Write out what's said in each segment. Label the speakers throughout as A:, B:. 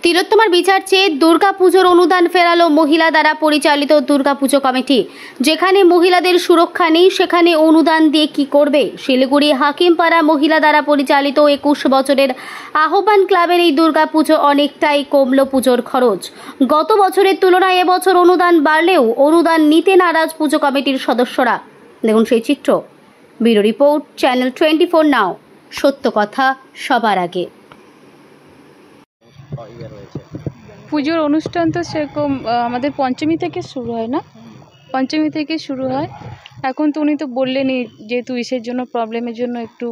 A: তিলোত্তমার বিচার চেয়ে দুর্গাপুজোর অনুদান ফেরালো মহিলা দ্বারা পরিচালিত দুর্গাপুজো কমিটি। যেখানে মহিলাদের সুরক্ষা নেই সেখানে অনুদান দিয়ে কি করবে? শিলিগুড়ি হাকিমপাড়া মহিলা দ্বারা পরিচালিত 21 বছরের আহ্বান ক্লাবের এই দুর্গাপুজো অনেকটাই কমলো পুজোর খরচ। গত বছরের তুলনায় এবছর অনুদান বাড়লেও অনুদান নিতে নারাজ পুজো কমিটির সদস্যরা। দেখুন সেই চিত্র। ব্যুরো রিপোর্ট, চ্যানেল 24 নাও, সত্য কথা সবার আগে।
B: পুজোর অনুষ্ঠান তো সেরকম আমাদের পঞ্চমী থেকে শুরু হয় না, পঞ্চমী থেকে শুরু হয়। এখন তো উনি তো বললেনই যেহেতু ইসের জন্য প্রবলেমের জন্য একটু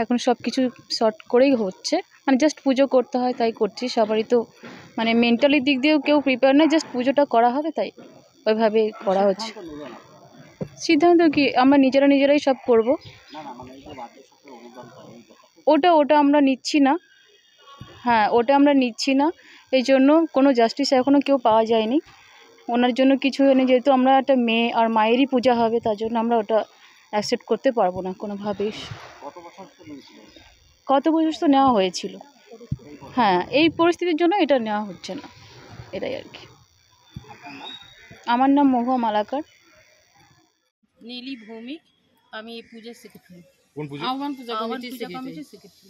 B: এখন সব কিছু শর্ট করেই হচ্ছে, মানে জাস্ট পুজো করতে হয় তাই করছি। সবারই তো মানে মেন্টালি দিক দিয়েও কেউ প্রিপেয়ার নয়, জাস্ট পুজোটা করা হবে তাই ওইভাবে করা হচ্ছে। সিদ্ধান্ত কি আমরা নিজেরাই সব করব, ওটা আমরা নিচ্ছি না। হ্যাঁ, ওটা আমরা নিচ্ছি না, এই জন্য কোনো জাস্টিস এখনও কেউ পাওয়া যায়নি ওনার জন্য কিছু হয়নি। যেহেতু আমরা একটা মেয়ে আর মায়েরই পূজা হবে তার জন্য আমরা ওটা অ্যাকসেপ্ট করতে পারবো না কোনোভাবেই। কত বছর তো নেওয়া হয়েছিল। হ্যাঁ, এই পরিস্থিতির জন্য এটা নেওয়া হচ্ছে না, এটাই আর কি। আমার নাম মহুয়া মালাকার।
C: নীলি ভৌমিক, আমি এই পূজার সেক্রেটারি।
D: কোন পূজা?
C: আহ্বান পূজা কমিটির সেক্রেটারি।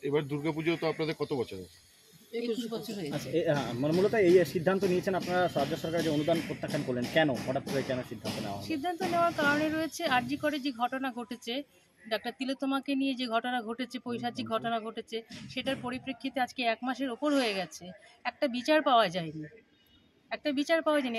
D: এবার দুর্গাপুজো তো আপনাদের কত বছর?
C: 21 বছর হয়েছে।
E: মানে মূলত এই সিদ্ধান্ত নিয়েছেন আপনারা, রাজ্য সরকার যে অনুদান প্রত্যাখ্যান করলেন, কেন হঠাৎ করে কেন সিদ্ধান্ত নেওয়া হলো?
C: সিদ্ধান্ত নেওয়ার কারণে রয়েছে আরজি করে যে ঘটনা ঘটেছে, ডাক্তার তিলোত্তমাকে নিয়ে যে ঘটনা ঘটেছে, পৈশাচিক ঘটনা ঘটেছে, সেটার পরিপ্রেক্ষিতে আজকে 1 মাসের ওপর হয়ে গেছে, একটা বিচার পাওয়া যায়নি।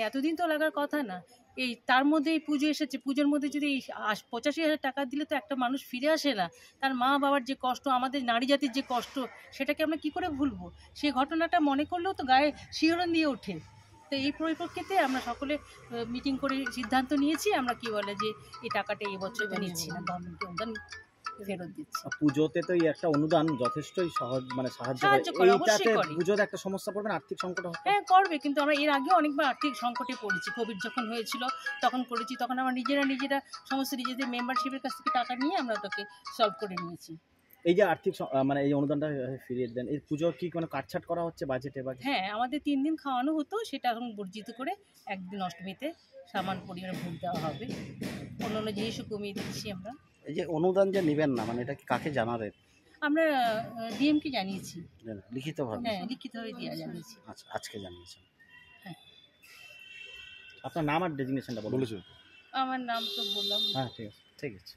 C: এতদিন তো লাগার কথা না। এই তার মধ্যে এই পুজো এসেছে, পুজোর মধ্যে যদি 85,000 টাকা দিলে তো একটা মানুষ ফিরে আসে না। তার মা বাবার যে কষ্ট, আমাদের নারী জাতির যে কষ্ট, সেটাকে আমরা কি করে ভুলবো? সেই ঘটনাটা মনে করলেও তো গায়ে শিহরণ দিয়ে ওঠে। তো এই পরিপ্রেক্ষিতে আমরা সকলে মিটিং করে সিদ্ধান্ত নিয়েছি, আমরা কি বলে যে এই টাকাটা এই বছর নিচ্ছি না, গভর্নমেন্টকে অনুদান ফেরত দিচ্ছি।
E: পুজোতে তো এই একটা অনুদান যথেষ্টই সহজ, মানে সাহায্য করে। এইটাতে পুজোতে একটা সমস্যা পড়বে না, আর্থিক সংকট হবে?
C: হ্যাঁ, করবে, কিন্তু আমরা এর আগে অনেকবার আর্থিক সংকটে পড়েছি। কোভিড যখন হয়েছিল তখন করেছি, তখন আমরা নিজেরা সমস্ত নিজেদের মেম্বারশিপের কাছ থেকে টাকা নিয়ে আমরা ওটাকে সলভ করে নিয়েছি।
E: এই যে আর্থিক মানে এই অনুদানটা ফিরিয়ে দেন, এই পুজো কি কোনো কাটছাট করা হচ্ছে বাজেটে?
C: হ্যাঁ, আমাদের 3 দিন খাওয়ানো হতো, সেটা এখন বর্জিত করে একদিন অষ্টমীতে সামান্য পরিমাণে ভোগ দেওয়া হবে। অন্যান্য জিনিসও কমিয়ে দিচ্ছি আমরা।
F: এই যে অনুদান যে নেবেন না, মানে এটা কি কাকে জানাবেন?
C: আমরা ডিএমকে জানিয়েছি।
F: লিখিতভাবে?
C: হ্যাঁ, লিখিতভাবে জানিয়েছি।
F: আচ্ছা, আজকে জানিয়েছেন।
C: হ্যাঁ।
E: আপনার নাম আর ডেজিগনেশনটা বলেছেন?
C: আমার নাম তো বললাম।
E: হ্যাঁ, ঠিক আছে।